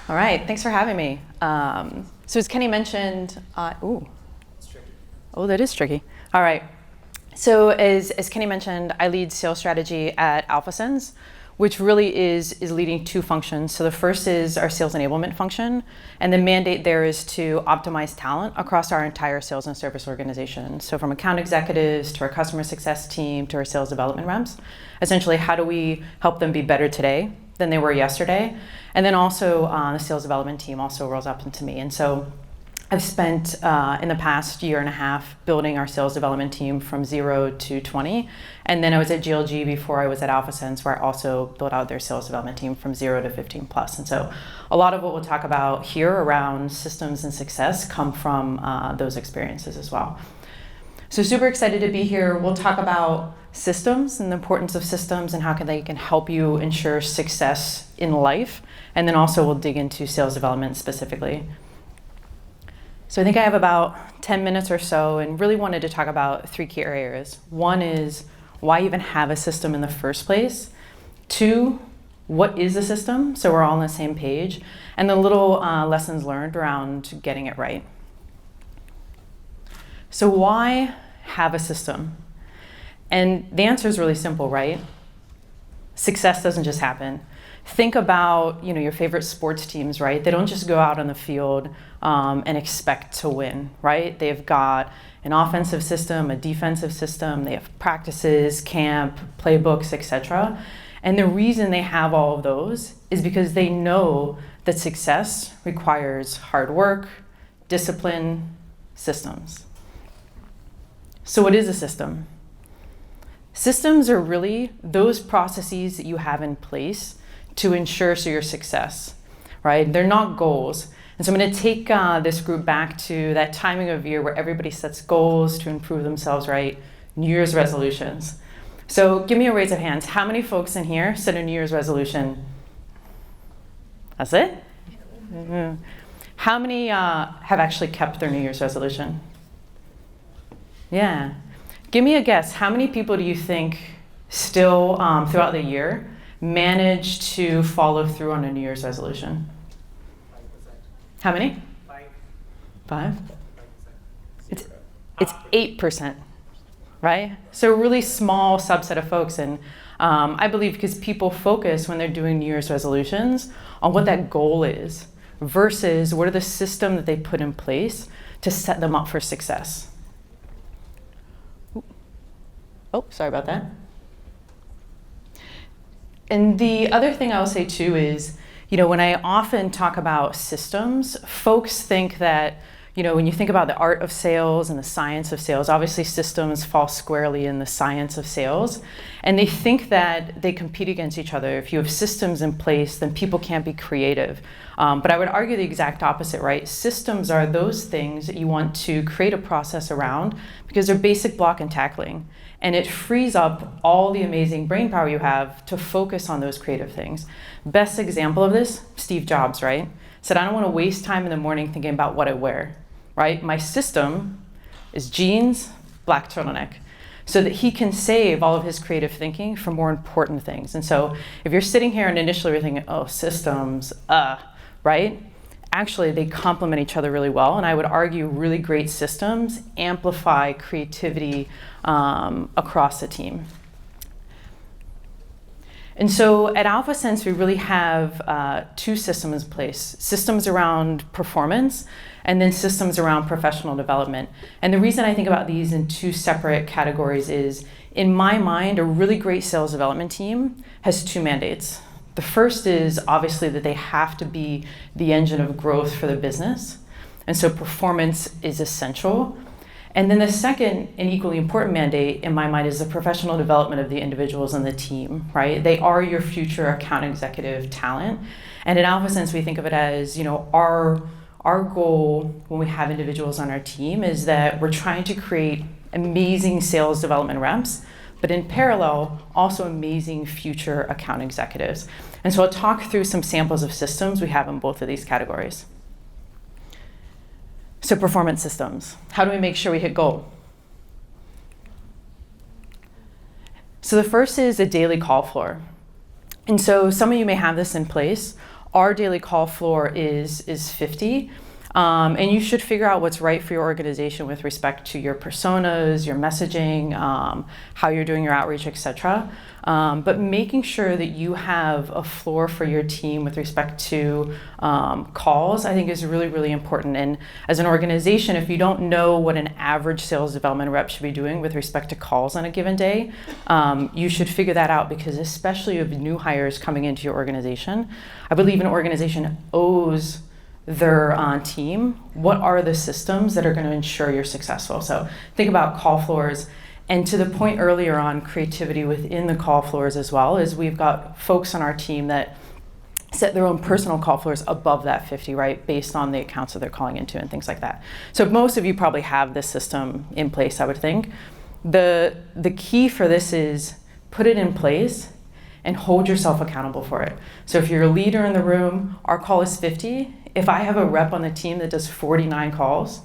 All right, thanks for having me. So as Kenny mentioned, It's tricky. oh, that is tricky. All right. So as Kenny mentioned, I lead sales strategy at AlphaSense, which really is leading two functions. So the first is our sales enablement function, and the mandate there is to optimize talent across our entire sales and service organization. So from account executives to our customer success team to our sales development reps, essentially how do we help them be better today than they were yesterday? And then also the sales development team also rolls up into me. And so I've spent in the past year and a half building our sales development team from 0 to 20. And then I was at GLG before I was at AlphaSense, where I also built out their sales development team from 0 to 15 plus. And so a lot of what we'll talk about here around systems and success come from those experiences as well. So super excited to be here. We'll talk about systems and the importance of systems and how they can help you ensure success in life. And then also we'll dig into sales development specifically. So I think I have about 10 minutes or so and really wanted to talk about three key areas. One is why even have a system in the first place? Two, what is a system? So we're all on the same page. And the little lessons learned around getting it right. So why have a system? And the answer is really simple, right? Success doesn't just happen. Think about, your favorite sports teams, right? They don't just go out on the field and expect to win, right? They've got an offensive system, a defensive system. They have practices, camp, playbooks, etc. And the reason they have all of those is because they know that success requires hard work, discipline, systems. So what is a system? Systems are really those processes that you have in place to ensure your success, right? They're not goals. And so I'm going to take this group back to that timing of year where everybody sets goals to improve themselves, right? New Year's resolutions. So give me a raise of hands. How many folks in here set a New Year's resolution? That's it? Mm-hmm. How many have actually kept their New Year's resolution? Yeah. Give me a guess. How many people do you think still throughout the year manage to follow through on a New Year's resolution? 5%. How many? 5. 5? It's 8%, right? So a really small subset of folks. And I believe because people focus when they're doing New Year's resolutions on what that goal is versus what are the system that they put in place to set them up for success. Oh, sorry about that. And the other thing I will say too is, when I often talk about systems, folks think that, when you think about the art of sales and the science of sales, obviously systems fall squarely in the science of sales. And they think that they compete against each other. If you have systems in place, then people can't be creative. But I would argue the exact opposite, right? Systems are those things that you want to create a process around because they're basic block and tackling. And it frees up all the amazing brain power you have to focus on those creative things. Best example of this, Steve Jobs, right? Said, I don't want to waste time in the morning thinking about what I wear, right? My system is jeans, black turtleneck, so that he can save all of his creative thinking for more important things. And so if you're sitting here and initially you're thinking, oh, systems, right? Actually, they complement each other really well. And I would argue really great systems amplify creativity across the team. And so at AlphaSense, we really have two systems in place. Systems around performance and then systems around professional development. And the reason I think about these in two separate categories is, in my mind, a really great sales development team has two mandates. The first is obviously that they have to be the engine of growth for the business. And so performance is essential. And then the second and equally important mandate in my mind is the professional development of the individuals on the team, right? They are your future account executive talent. And at AlphaSense, we think of it as, our goal when we have individuals on our team is that we're trying to create amazing sales development reps, but in parallel, also amazing future account executives. And so I'll talk through some samples of systems we have in both of these categories. So performance systems. How do we make sure we hit goal? So the first is a daily call floor. And so some of you may have this in place. Our daily call floor is 50. And you should figure out what's right for your organization with respect to your personas, your messaging, how you're doing your outreach, etc. But making sure that you have a floor for your team with respect to calls, I think is really, really important. And as an organization, if you don't know what an average sales development rep should be doing with respect to calls on a given day, you should figure that out, because especially with new hires coming into your organization, I believe an organization owes their team what are the systems that are going to ensure you're successful. So think about call floors. And to the point earlier on creativity within the call floors as well, is we've got folks on our team that set their own personal call floors above that 50, right, based on the accounts that they're calling into and things like that. So most of you probably have this system in place, I would think. The key for this is put it in place and hold yourself accountable for it. So if you're a leader in the room, our call is 50. If I have a rep on the team that does 49 calls,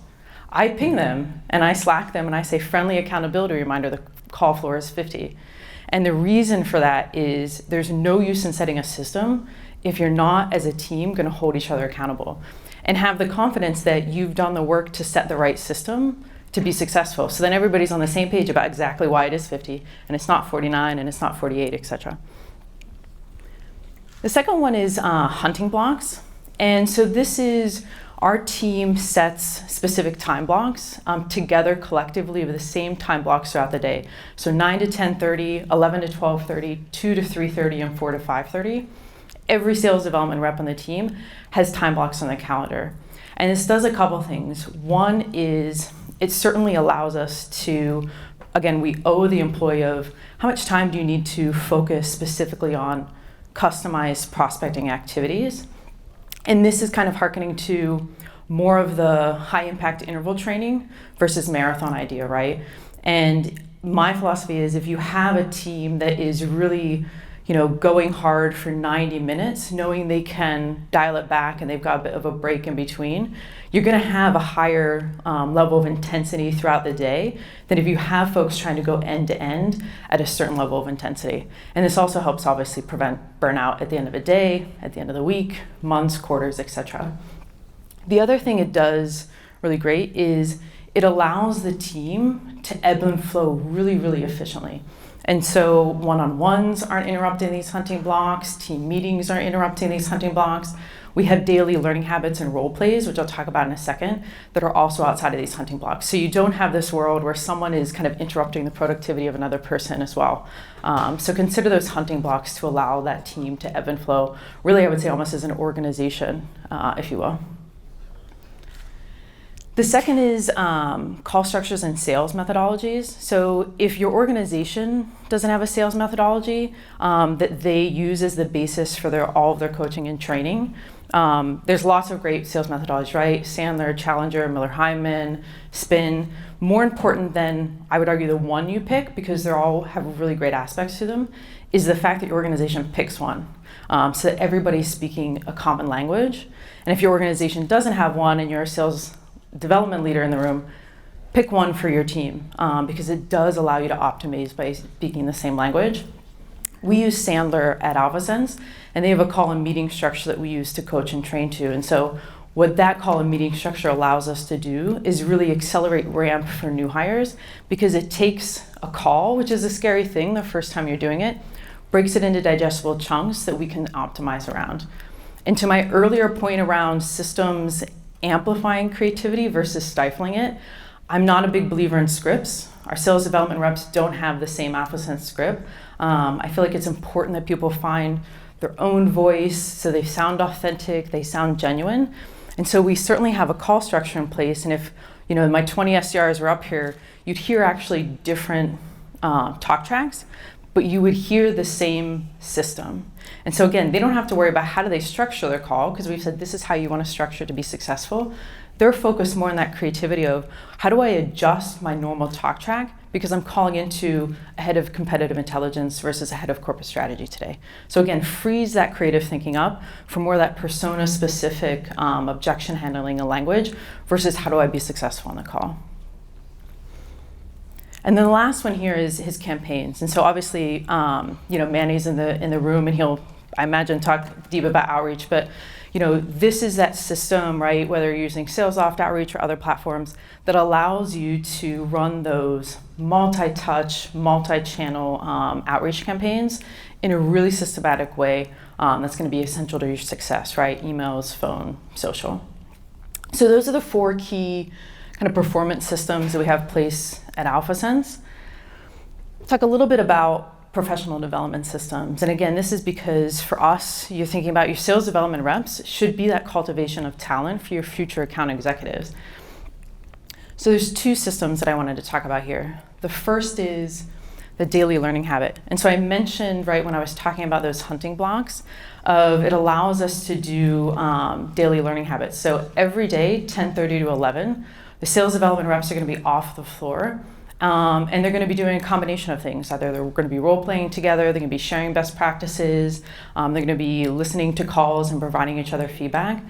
I ping them and I Slack them and I say, friendly accountability reminder, the call floor is 50. And the reason for that is there's no use in setting a system if you're not, as a team, going to hold each other accountable and have the confidence that you've done the work to set the right system to be successful. So then everybody's on the same page about exactly why it is 50 and it's not 49 and it's not 48, etc. The second one is hunting blocks. And so this is our team sets specific time blocks together collectively with the same time blocks throughout the day. So 9 to 10:30, 11 to 12:30, 2 to 3:30, and 4 to 5:30. Every sales development rep on the team has time blocks on the calendar. And this does a couple things. One is it certainly allows us to, again, we owe the employee of how much time do you need to focus specifically on customized prospecting activities. And this is kind of hearkening to more of the high impact interval training versus marathon idea, right? And my philosophy is if you have a team that is really, going hard for 90 minutes, knowing they can dial it back and they've got a bit of a break in between, you're gonna have a higher level of intensity throughout the day than if you have folks trying to go end to end at a certain level of intensity. And this also helps obviously prevent burnout at the end of a day, at the end of the week, months, quarters, etc. The other thing it does really great is it allows the team to ebb and flow really, really efficiently. And so one-on-ones aren't interrupting these hunting blocks, team meetings aren't interrupting these hunting blocks. We have daily learning habits and role plays, which I'll talk about in a second, that are also outside of these hunting blocks. So you don't have this world where someone is kind of interrupting the productivity of another person as well. So consider those hunting blocks to allow that team to ebb and flow, really I would say almost as an organization, if you will. The second is call structures and sales methodologies. So if your organization doesn't have a sales methodology that they use as the basis for all of their coaching and training, there's lots of great sales methodologies, right? Sandler, Challenger, Miller-Heiman, Spin. More important than, I would argue, the one you pick, because they all have really great aspects to them, is the fact that your organization picks one. So that everybody's speaking a common language. And if your organization doesn't have one and you're a sales development leader in the room, pick one for your team because it does allow you to optimize by speaking the same language. We use Sandler at AlphaSense, and they have a call and meeting structure that we use to coach and train to. And so what that call and meeting structure allows us to do is really accelerate ramp for new hires, because it takes a call, which is a scary thing the first time you're doing it, breaks it into digestible chunks that we can optimize around. And to my earlier point around systems amplifying creativity versus stifling it, I'm not a big believer in scripts. Our sales development reps don't have the same AlphaSense script. I feel like it's important that people find their own voice so they sound authentic, they sound genuine. And so we certainly have a call structure in place. And if my 20 SDRs were up here, you'd hear actually different talk tracks, but you would hear the same system. And so again, they don't have to worry about how do they structure their call, because we've said this is how you want to structure to be successful. They're focused more on that creativity of how do I adjust my normal talk track because I'm calling into a head of competitive intelligence versus a head of corporate strategy today. So again, freeze that creative thinking up for more of that persona specific objection handling and language versus how do I be successful on the call. And then the last one here is his campaigns. And so obviously, Manny's in the room and he'll I imagine, talk deep about outreach, but this is that system, right? Whether you're using SalesLoft Outreach or other platforms that allows you to run those multi-touch, multi-channel outreach campaigns in a really systematic way that's going to be essential to your success, right? Emails, phone, social. So those are the 4 key kind of performance systems that we have in place at AlphaSense. Talk a little bit about professional development systems. And again, this is because for us, you're thinking about your sales development reps should be that cultivation of talent for your future account executives. So there's 2 systems that I wanted to talk about here. The first is the daily learning habit. And so I mentioned, right, when I was talking about those hunting blocks, it allows us to do daily learning habits. So every day, 10:30 to 11, the sales development reps are going to be off the floor. And they're going to be doing a combination of things. Either they're going to be role-playing together, they're going to be sharing best practices, they're going to be listening to calls and providing each other feedback.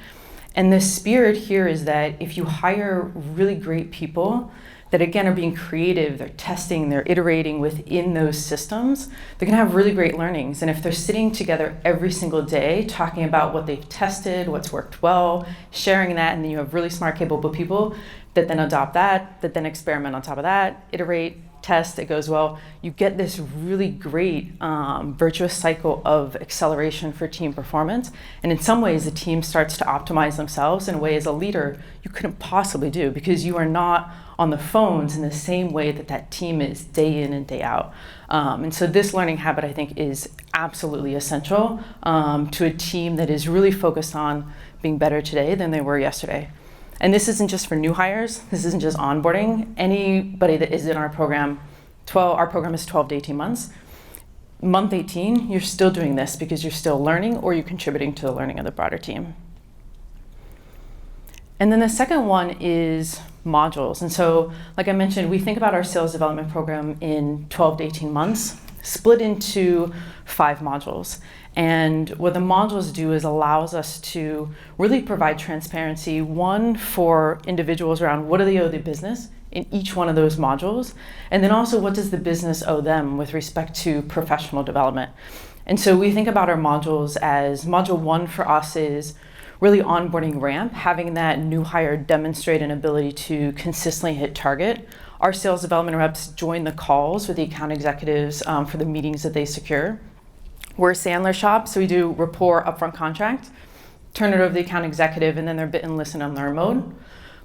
And the spirit here is that if you hire really great people that, again, are being creative, they're testing, they're iterating within those systems, they're going to have really great learnings. And if they're sitting together every single day talking about what they've tested, what's worked well, sharing that, and then you have really smart, capable people that then adopt that then experiment on top of that, iterate, test, it goes well, you get this really great virtuous cycle of acceleration for team performance. And in some ways, the team starts to optimize themselves in a way as a leader you couldn't possibly do, because you are not on the phones in the same way that team is day in and day out. And so this learning habit, I think, is absolutely essential to a team that is really focused on being better today than they were yesterday. And this isn't just for new hires. This isn't just onboarding. Anybody that is in our program, our program is 12 to 18 months. Month 18, you're still doing this because you're still learning or you're contributing to the learning of the broader team. And then the second one is modules. And so, like I mentioned, we think about our sales development program in 12 to 18 months, split into 5 modules. And what the modules do is allows us to really provide transparency, one, for individuals around what do they owe the business in each one of those modules, and then also what does the business owe them with respect to professional development. And so we think about our modules as module 1 for us is really onboarding ramp, having that new hire demonstrate an ability to consistently hit target. Our sales development reps join the calls with the account executives for the meetings that they secure. We're a Sandler shop, so we do rapport upfront contract, turn it over to the account executive, and then they're bit and listen and learn mode.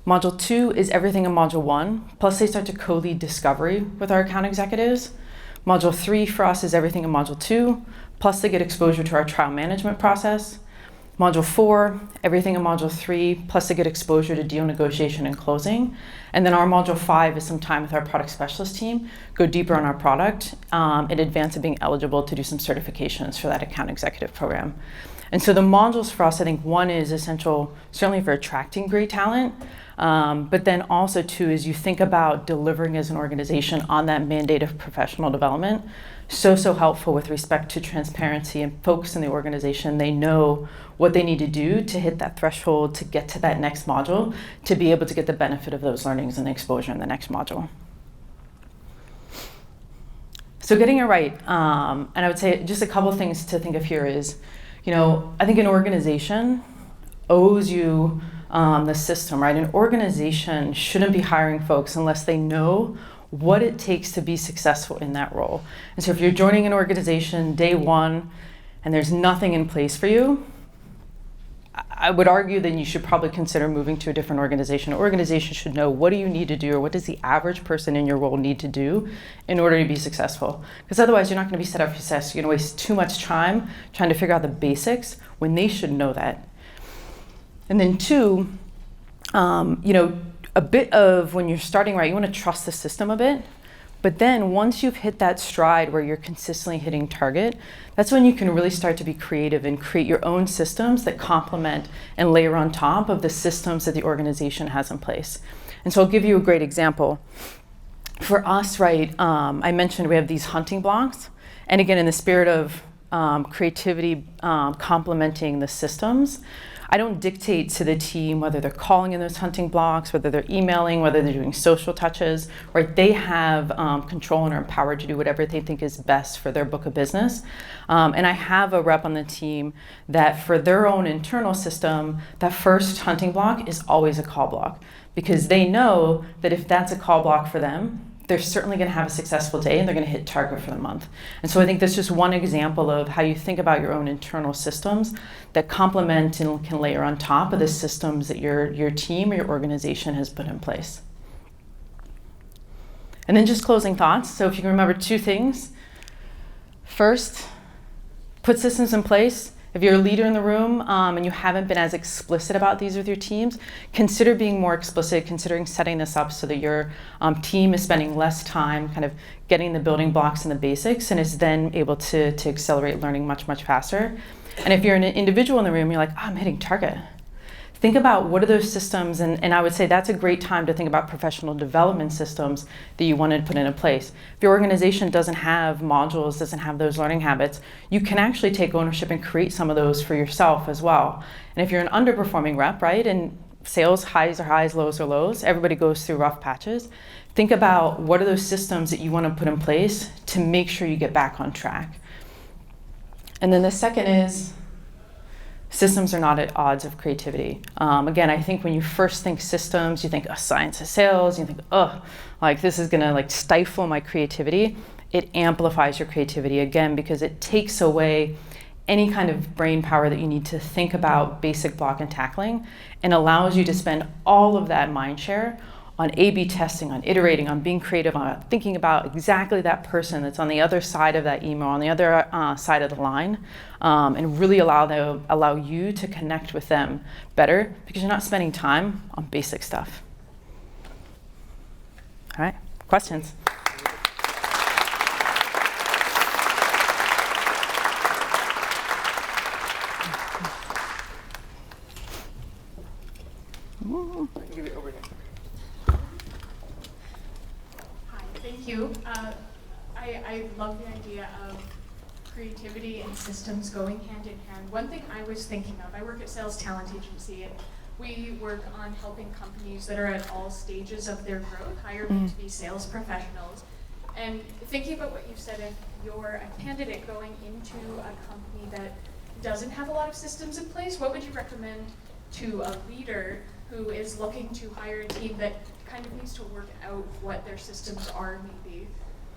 Module 2 is everything in module 1, plus they start to co-lead discovery with our account executives. Module 3 for us is everything in module 2, plus they get exposure to our trial management process. Module 4, everything in module 3, plus they get exposure to deal negotiation and closing. And then our module 5 is some time with our product specialist team, go deeper on our product in advance of being eligible to do some certifications for that account executive program. And so the modules for us, I think 1 is essential certainly for attracting great talent, but then also 2 is you think about delivering as an organization on that mandate of professional development. So helpful with respect to transparency, and folks in the organization, they know what they need to do to hit that threshold to get to that next module, to be able to get the benefit of those learnings and the exposure in the next module. So getting it right, and I would say just a couple things to think of here is, I think an organization owes you the system, right? An organization shouldn't be hiring folks unless they know what it takes to be successful in that role. And so if you're joining an organization day 1 and there's nothing in place for you, I would argue then you should probably consider moving to a different organization. An organization should know what do you need to do, or what does the average person in your role need to do in order to be successful. Because otherwise you're not going to be set up for success. You're going to waste too much time trying to figure out the basics when they should know that. And then 2, a bit of when you're starting right, you want to trust the system a bit. But then once you've hit that stride where you're consistently hitting target, that's when you can really start to be creative and create your own systems that complement and layer on top of the systems that the organization has in place. And so I'll give you a great example. For us, right, I mentioned we have these hunting blocks. And again, in the spirit of creativity complementing the systems, I don't dictate to the team whether they're calling in those hunting blocks, whether they're emailing, whether they're doing social touches, right? They have control and are empowered to do whatever they think is best for their book of business. And I have a rep on the team that for their own internal system, that first hunting block is always a call block, because they know that if that's a call block for them, they're certainly going to have a successful day and they're going to hit target for the month. And so I think that's just one example of how you think about your own internal systems that complement and can layer on top of the systems that your team or your organization has put in place. And then just closing thoughts. So if you can remember two things. First, put systems in place. If you're a leader in the room and you haven't been as explicit about these with your teams, consider being more explicit, considering setting this up so that your team is spending less time kind of getting the building blocks and the basics and is then able to accelerate learning much, much faster. And if you're an individual in the room, you're like, oh, I'm hitting target. Think about what are those systems, and I would say that's a great time to think about professional development systems that you want to put into place. If your organization doesn't have modules, doesn't have those learning habits, you can actually take ownership and create some of those for yourself as well. And if you're an underperforming rep, right, and sales, highs are highs, lows are lows, everybody goes through rough patches, think about what are those systems that you want to put in place to make sure you get back on track. And then the second is, systems are not at odds of creativity. Again, I think when you first think systems, you think, oh, science of sales, you think, oh, like this is gonna like stifle my creativity. It amplifies your creativity, again, because it takes away any kind of brain power that you need to think about basic block and tackling and allows you to spend all of that mind share on A/B testing, on iterating, on being creative, on thinking about exactly that person that's on the other side of that email, on the other side of the line, and really allow you to connect with them better because you're not spending time on basic stuff. All right, questions? I can give it over here. Thank you. I love the idea of creativity and systems going hand in hand. One thing I was thinking of, I work at Sales Talent Agency, and we work on helping companies that are at all stages of their growth hire B2B sales professionals. And thinking about what you said, if you're a candidate going into a company that doesn't have a lot of systems in place, what would you recommend to a leader who is looking to hire a team that kind of needs to work out what their systems are maybe?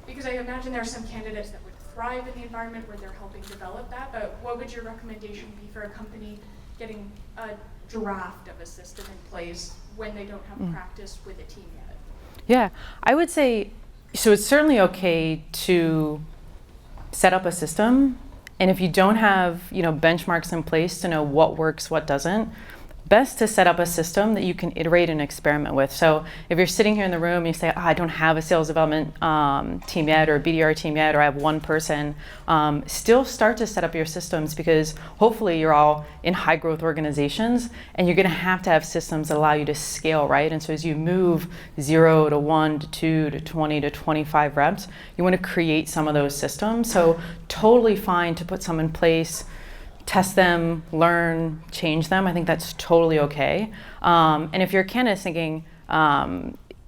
Because I imagine there are some candidates that would thrive in the environment where they're helping develop that, but what would your recommendation be for a company getting a draft of a system in place when they don't have practice with a team yet? Yeah, I would say, so it's certainly okay to set up a system, and if you don't have, benchmarks in place to know what works, what doesn't, best to set up a system that you can iterate and experiment with. So if you're sitting here in the room and you say, I don't have a sales development team yet, or a BDR team yet, or I have one person, still start to set up your systems, because hopefully you're all in high growth organizations and you're gonna have to have systems that allow you to scale, right? And so as you move 0 to 1 to 2 to 20 to 25 reps, you wanna create some of those systems. So totally fine to put some in place, test them, learn, change them. I think that's totally okay. And if you're a candidate thinking,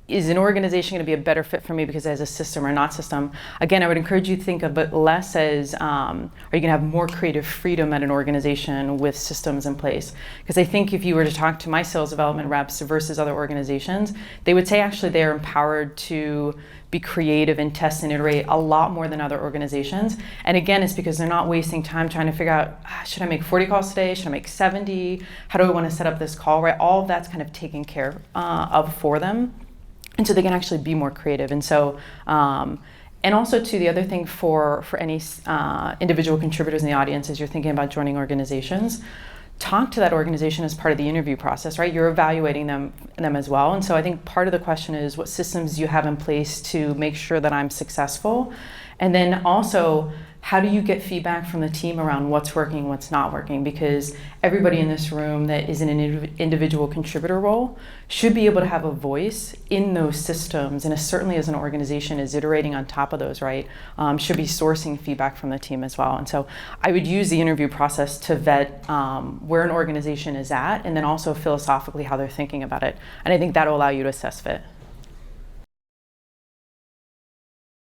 is an organization going to be a better fit for me because it has a system or not system? Again, I would encourage you to think of it less as, are you going to have more creative freedom at an organization with systems in place? Because I think if you were to talk to my sales development reps versus other organizations, they would say actually they're empowered to be creative and test and iterate a lot more than other organizations. And again, it's because they're not wasting time trying to figure out, should I make 40 calls today? Should I make 70? How do I want to set up this call, right? All of that's kind of taken care of for them. And so they can actually be more creative. And so, and also too, the other thing for any individual contributors in the audience as you're thinking about joining organizations, talk to that organization as part of the interview process, right? You're evaluating them as well. And so I think part of the question is, what systems do you have in place to make sure that I'm successful? And then also how do you get feedback from the team around what's working, what's not working? Because everybody in this room that is in an individual contributor role should be able to have a voice in those systems, and certainly as an organization is iterating on top of those, right? Should be sourcing feedback from the team as well. And so I would use the interview process to vet where an organization is at, and then also philosophically how they're thinking about it. And I think that'll allow you to assess fit.